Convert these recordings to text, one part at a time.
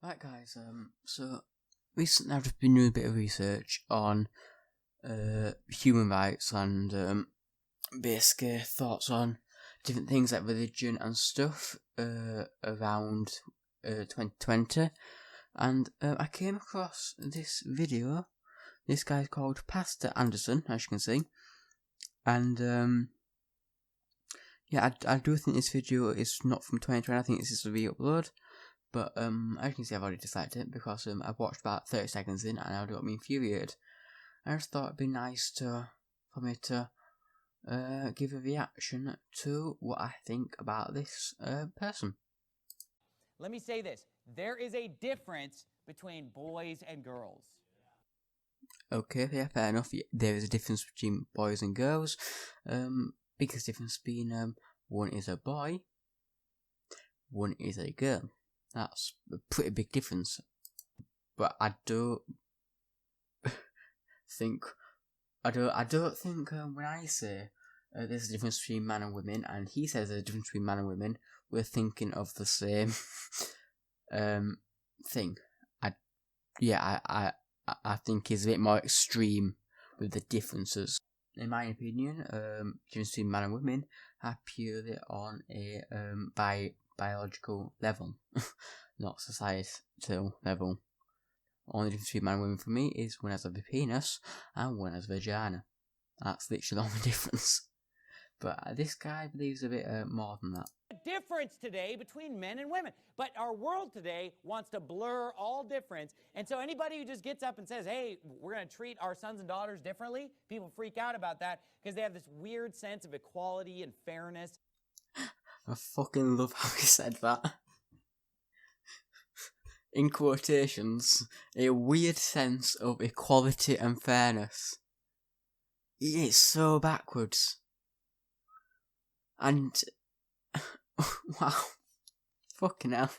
Right guys, so recently I've just been doing a bit of research on human rights and basically thoughts on different things like religion and stuff around 2020, and I came across this video. This guy's called Pastor Anderson, as you can see, and yeah, I do think this video is not from 2020. I think this is a re-upload. But as you can see, I've already disliked it because I've watched about 30 seconds in and it got me infuriated. I just thought it'd be nice for me to give a reaction to what I think about this person. Let me say this. There is a difference between boys and girls. Okay, yeah, fair enough. There is a difference between boys and girls. Biggest difference being one is a boy, one is a girl. That's a pretty big difference. But I don't think when I say there's a difference between man and women, and he says there's a difference between man and women, we're thinking of the same thing. I think he's a bit more extreme with the differences. In my opinion, difference between man and women are purely on a biological level, not societal level. Only difference between man and women for me is one has a penis and one has a vagina. That's literally the only difference. But this guy believes a bit more than that. Difference today between men and women. But our world today wants to blur all difference. And so anybody who just gets up and says, hey, we're going to treat our sons and daughters differently, people freak out about that because they have this weird sense of equality and fairness. I fucking love how he said that. In quotations, a weird sense of equality and fairness. It's so backwards. And wow, fucking hell.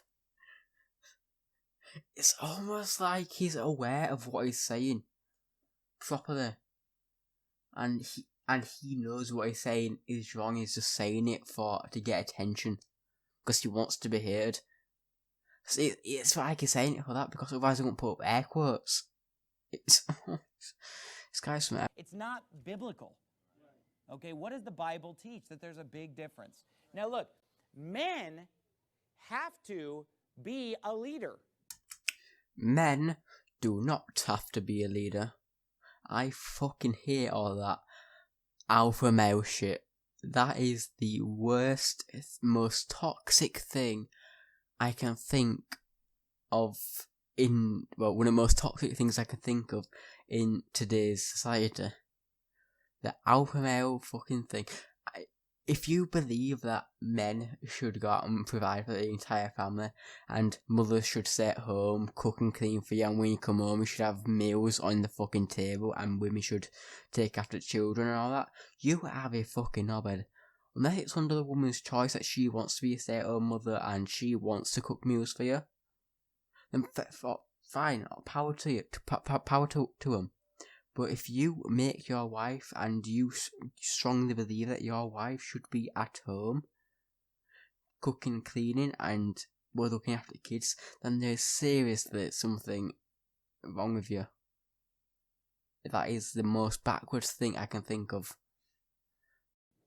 It's almost like he's aware of what he's saying properly. And he knows what he's saying is wrong. He's just saying it to get attention. Because he wants to be heard. So it's like he's saying it for that, because otherwise he won't put up air quotes. It's guy's from. It's not biblical. Okay, what does the Bible teach? That there's a big difference. Now look, men have to be a leader. Men do not have to be a leader. I fucking hate all that alpha male shit. That is the worst, most toxic thing I can think of one of the most toxic things I can think of in today's society. The alpha male fucking thing. If you believe that men should go out and provide for the entire family, and mothers should stay at home, cook and clean for you, and when you come home you should have meals on the fucking table, and women should take after children and all that, you have a fucking knobhead. Unless it's under the woman's choice that she wants to be a stay-at-home mother and she wants to cook meals for you, then fine, power to you, power to them. But if you make your wife, and you strongly believe that your wife should be at home, cooking, cleaning, and looking after the kids, then there's seriously something wrong with you. That is the most backwards thing I can think of.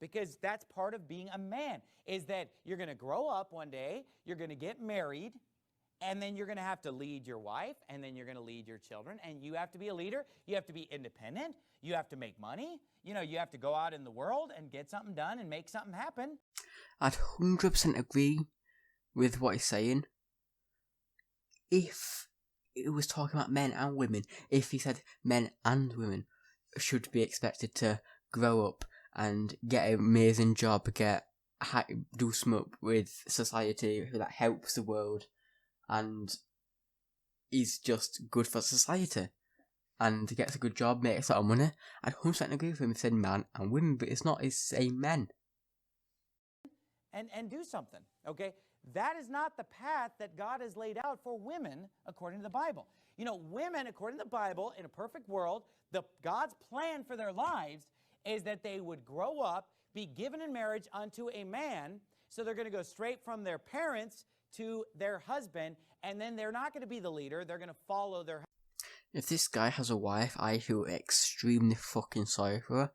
Because that's part of being a man, is that you're going to grow up one day, you're going to get married, and then you're going to have to lead your wife, and then you're going to lead your children, and you have to be a leader. You have to be independent. You have to make money. You have to go out in the world and get something done and make something happen. I'd 100% agree with what he's saying. If it was talking about men and women, if he said men and women should be expected to grow up and get an amazing job, do something with society that helps the world, and is just good for society, and gets a good job, makes a lot of money, I'd 100% agree with him if he said man and women, but it's not, it's saying men. And do something, okay? That is not the path that God has laid out for women according to the Bible. Women, according to the Bible, in a perfect world, God's plan for their lives is that they would grow up, be given in marriage unto a man, so they're going to go straight from their parents to their husband, and then they're not going to be the leader. They're going to follow their If this guy has a wife, I feel extremely fucking sorry for her.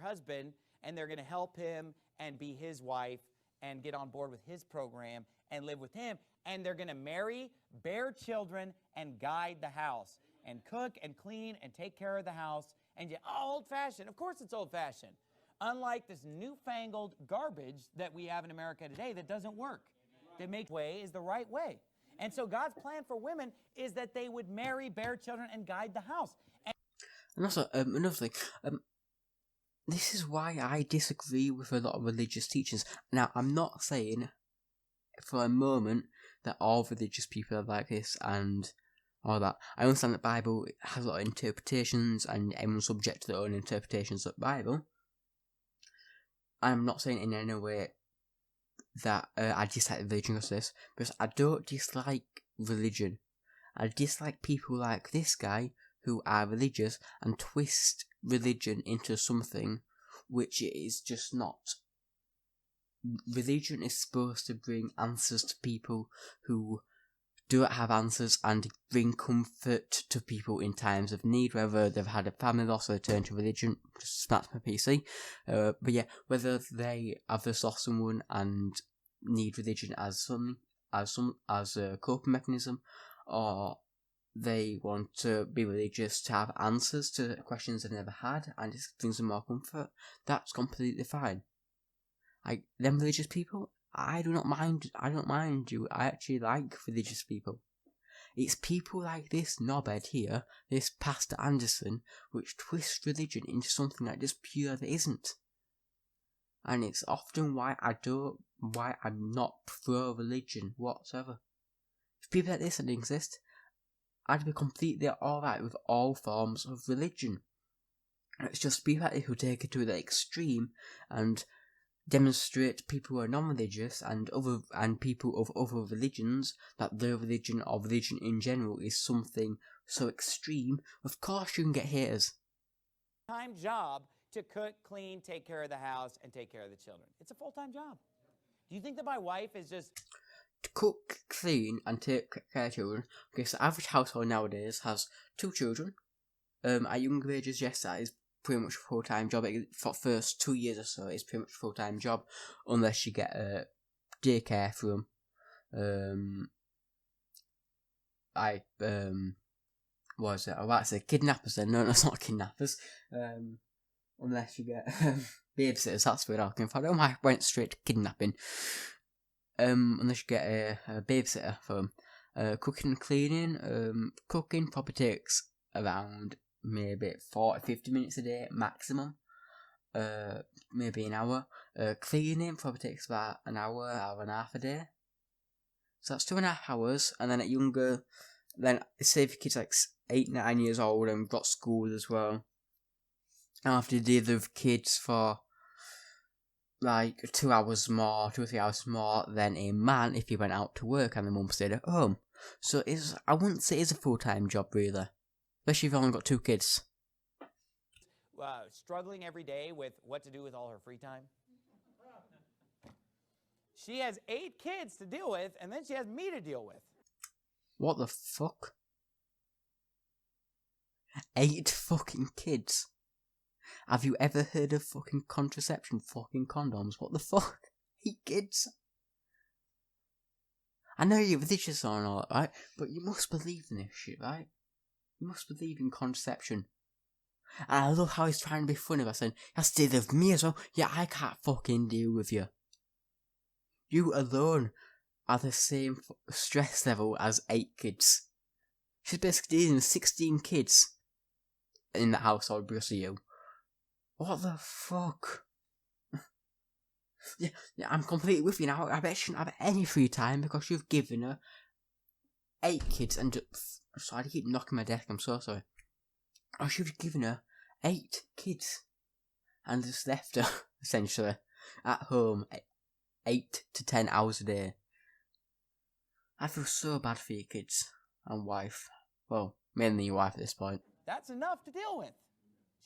husband, and they're going to help him and be his wife and get on board with his program and live with him. And they're going to marry, bear children, and guide the house, and cook and clean and take care of the house. And you, oh, old-fashioned. Of course it's old-fashioned. Unlike this newfangled garbage that we have in America today that doesn't work. The make way is the right way. And so God's plan for women is that they would marry, bear children, and guide the house. And also, another thing, this is why I disagree with a lot of religious teachings. Now, I'm not saying for a moment that all religious people are like this and all that. I understand the Bible has a lot of interpretations and everyone's subject to their own interpretations of the Bible. I'm not saying in any way that I dislike religion because of this, because I don't dislike religion. I dislike people like this guy who are religious and twist religion into something which it is just not. Religion is supposed to bring answers to people who don't have answers and bring comfort to people in times of need, whether they've had a family loss or they turn to religion. Just smash my PC. But yeah, whether they have just lost someone and need religion as a coping mechanism, or they want to be religious to have answers to questions they've never had and it brings them more comfort, that's completely fine. Them religious people, I don't mind you. I actually like religious people. It's people like this knobhead here, this Pastor Anderson, which twist religion into something that just pure that isn't. And it's often why I'm not pro-religion whatsoever. If people like this didn't exist, I'd be completely alright with all forms of religion. It's just people like this who take it to the extreme and demonstrate people who are non-religious and people of other religions that their religion or religion in general is something so extreme. Of course you can get haters. Time job to cook, clean, take care of the house, and take care of the children. It's a full-time job. Do you think that my wife is just... To cook, clean, and take care of children. Okay, so average household nowadays has 2 children. At younger ages, yes, that is pretty much a full-time job. For the first 2 years or so, it's pretty much a full-time job, unless you get a daycare from, what is it? I was about to say kidnappers then. No, it's not kidnappers. Unless you get babysitters, that's what I'm looking for. I don't know why I went straight to kidnapping. Unless you get a babysitter for them. Cooking and cleaning, cooking probably takes around maybe 40-50 minutes a day maximum, maybe an hour. Cleaning probably takes about an hour and a half a day, so that's 2.5 hours. And then at younger, then say if your kid's like 8-9 years old and got school as well, after you deal with kids for like 2 hours more, 2 or 3 hours more than a man if he went out to work and the mum stayed at home. So I wouldn't say it's a full-time job really. Especially if you've only got 2 kids. Struggling every day with what to do with all her free time. She has 8 kids to deal with, and then she has me to deal with. What the fuck? 8 fucking kids? Have you ever heard of fucking contraception, fucking condoms? What the fuck? 8 kids? I know you're religious or not, right? But you must believe in this shit, right? You must believe in contraception. And I love how he's trying to be funny by saying, you have to deal with me as well. Yeah, I can't fucking deal with you. You alone are the same stress level as 8 kids. She's basically dealing with 16 kids in the household because of you. What the fuck? yeah, I'm completely with you now. I bet she shouldn't have any free time because you've given her 8 kids and... Sorry, I keep knocking my desk, I'm so sorry. I should have given her 8 kids and just left her, essentially, at home 8 to 10 hours a day. I feel so bad for your kids and wife. Well, mainly your wife at this point. That's enough to deal with.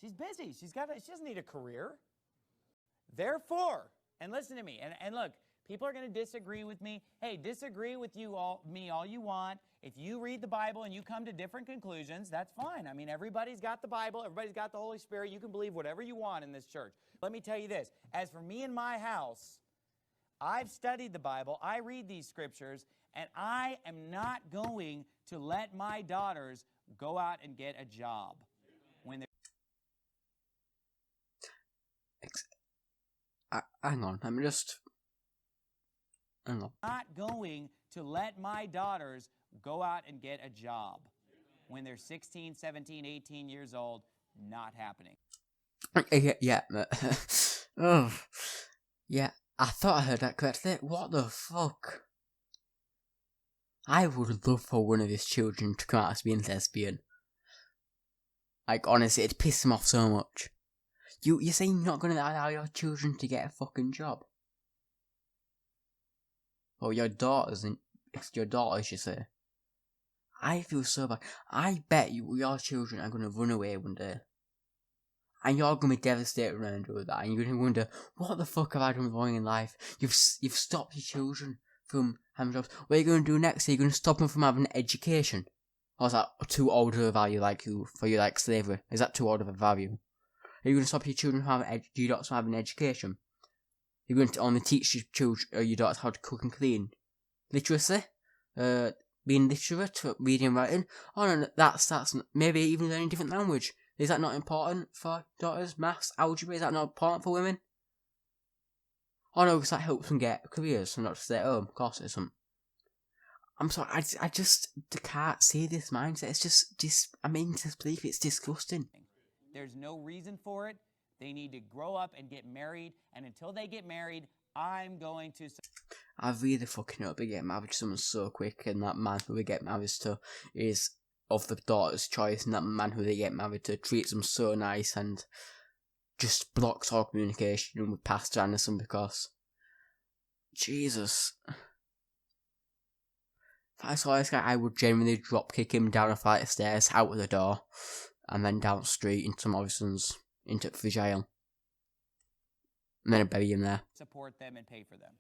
She's busy. She doesn't need a career. Therefore, and listen to me, and look, People are going to disagree with me. Hey, disagree with me all you want. If you read the Bible and you come to different conclusions, that's fine. I mean, everybody's got the Bible. Everybody's got the Holy Spirit. You can believe whatever you want in this church. Let me tell you this. As for me and my house, I've studied the Bible. I read these scriptures, and I am not going to let my daughters go out and get a job when they're... Hang on, let me just... Hang on. Not going to let my daughters go out and get a job when they're 16, 17, 18 years old. Not happening. Yeah. Oh, yeah. I thought I heard that correctly. What the fuck? I would love for one of his children to come out as being lesbian. Like, honestly, it'd piss him off so much. You're saying you're not going to allow your children to get a fucking job? Or your daughters, it's your daughters, you say. I feel so bad. I bet your children are going to run away one day. And you're going to be devastated when they do that. And you're going to wonder, what the fuck have I done wrong in life? You've stopped your children from having jobs. What are you going to do next? Are you going to stop them from having an education? Or is that too old of a value for you like slavery? Is that too old of a value? Are you going to stop your children from having an education? You're going to only teach your children, your daughters how to cook and clean? Literacy? Being literate, reading and writing? Oh no, that's maybe even learning a different language. Is that not important for daughters? Maths, algebra, is that not important for women? Oh no, because that helps them get careers and not to stay at home. Of course it isn't. I'm sorry, I just can't see this mindset. It's just, I'm in disbelief. It's disgusting. There's no reason for it. They need to grow up and get married. And until they get married, I'm going to... I really fucking hope they get married to someone so quick, and that man who they get married to is of the daughter's choice, and that man who they get married to treats them so nice and just blocks all communication with Pastor Anderson, because... Jesus... If I saw this guy, I would genuinely drop kick him down a flight of stairs, out of the door, and then down the street into Morrison's, into the jail. And then I'd bury him there. Support them and pay for them.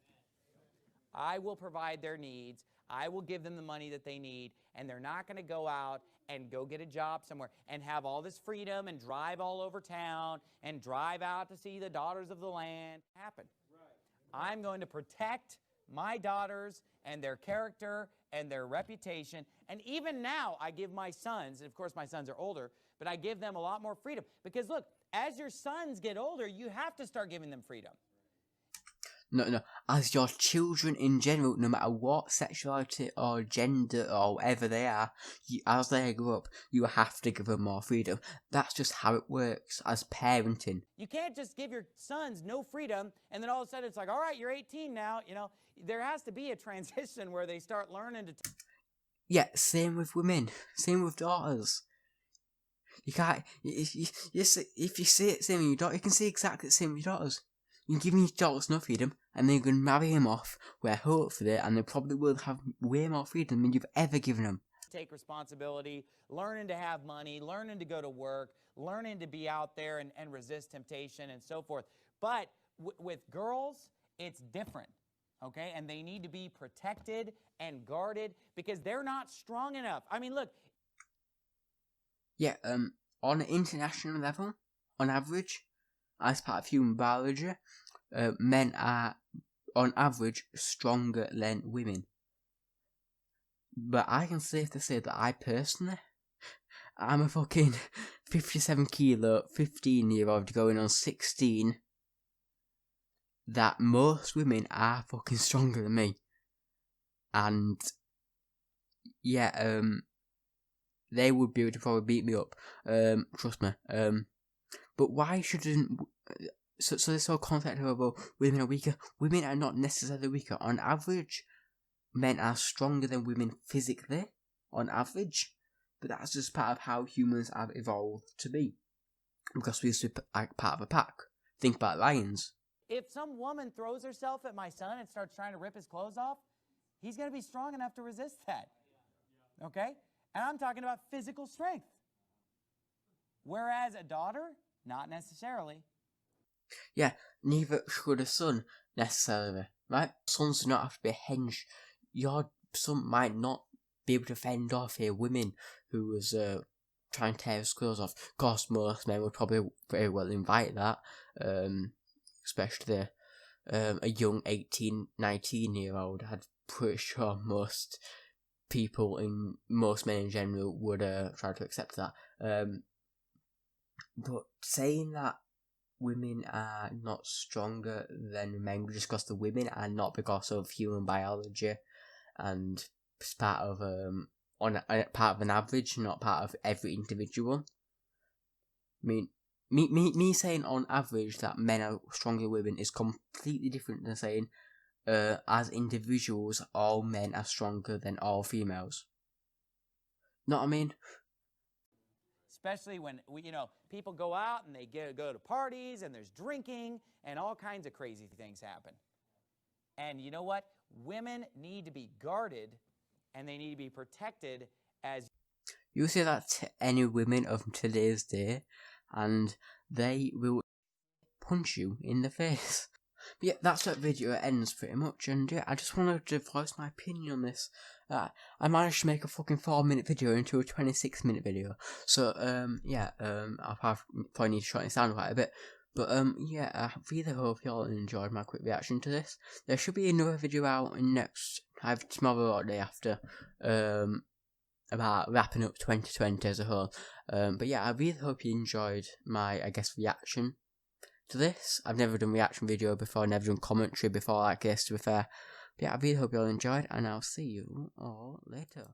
I will provide their needs. I will give them the money that they need, and they're not going to go out and go get a job somewhere and have all this freedom and drive all over town and drive out to see the daughters of the land happen. Right. I'm going to protect my daughters and their character and their reputation. And even now, I give my sons, and of course my sons are older, but I give them a lot more freedom. Because look, as your sons get older, you have to start giving them freedom. No. As your children in general, no matter what sexuality or gender or whatever they are, as they grow up, you have to give them more freedom. That's just how it works as parenting. You can't just give your sons no freedom, and then all of a sudden it's like, all right, you're 18 now. You know, there has to be a transition where they start learning to... Yeah, same with women. Same with daughters. You can't... If you say it same with your daughter, you can say exactly the same with your daughters. You give your daughters no freedom, and then you can marry him off, where hopefully, and they probably will have way more freedom than you've ever given them. Take responsibility, learning to have money, learning to go to work, learning to be out there and resist temptation and so forth. But with girls, it's different, okay? And they need to be protected and guarded because they're not strong enough. I mean, look. Yeah, on an international level, on average, as part of human biology, men are, on average, stronger than women. But I can safely say that I personally, I'm a fucking 57 kilo, 15-year-old going on 16, that most women are fucking stronger than me. And, yeah, they would be able to probably beat me up. Trust me. But why shouldn't... So this whole concept of, well, women are weaker. Women are not necessarily weaker. On average, men are stronger than women physically, on average. But that's just part of how humans have evolved to be. Because we used to be like part of a pack. Think about lions. If some woman throws herself at my son and starts trying to rip his clothes off, he's going to be strong enough to resist that. Okay? And I'm talking about physical strength. Whereas a daughter... Not necessarily. Yeah, neither should a son, necessarily. right? Sons do not have to be hinged. Your son might not be able to fend off a woman who was trying to tear his clothes off. Of course, most men would probably very well invite that, especially a young 18, 19-year-old. I'm pretty sure most men in general would try to accept that. But saying that women are not stronger than men just because the women are not because of human biology, and it's part of part of an average, not part of every individual. I mean, me saying on average that men are stronger than women is completely different than saying as individuals all men are stronger than all females. Know what I mean? Especially when people go out and they go to parties and there's drinking and all kinds of crazy things happen. And you know what? Women need to be guarded and they need to be protected as... You say that to any women of today's day and they will punch you in the face. But yeah, that's what video ends pretty much, and yeah, I just wanted to voice my opinion on this. I managed to make a fucking 4-minute video into a 26-minute video, so I'll probably need to shorten this down quite a bit. But yeah, I really hope y'all enjoyed my quick reaction to this. There should be another video out either tomorrow or the day after, about wrapping up 2020 as a whole. But yeah, I really hope you enjoyed my, reaction to this. I've never done reaction video before, never done commentary before like this, to be fair. But yeah, I really hope you all enjoyed, and I'll see you all later.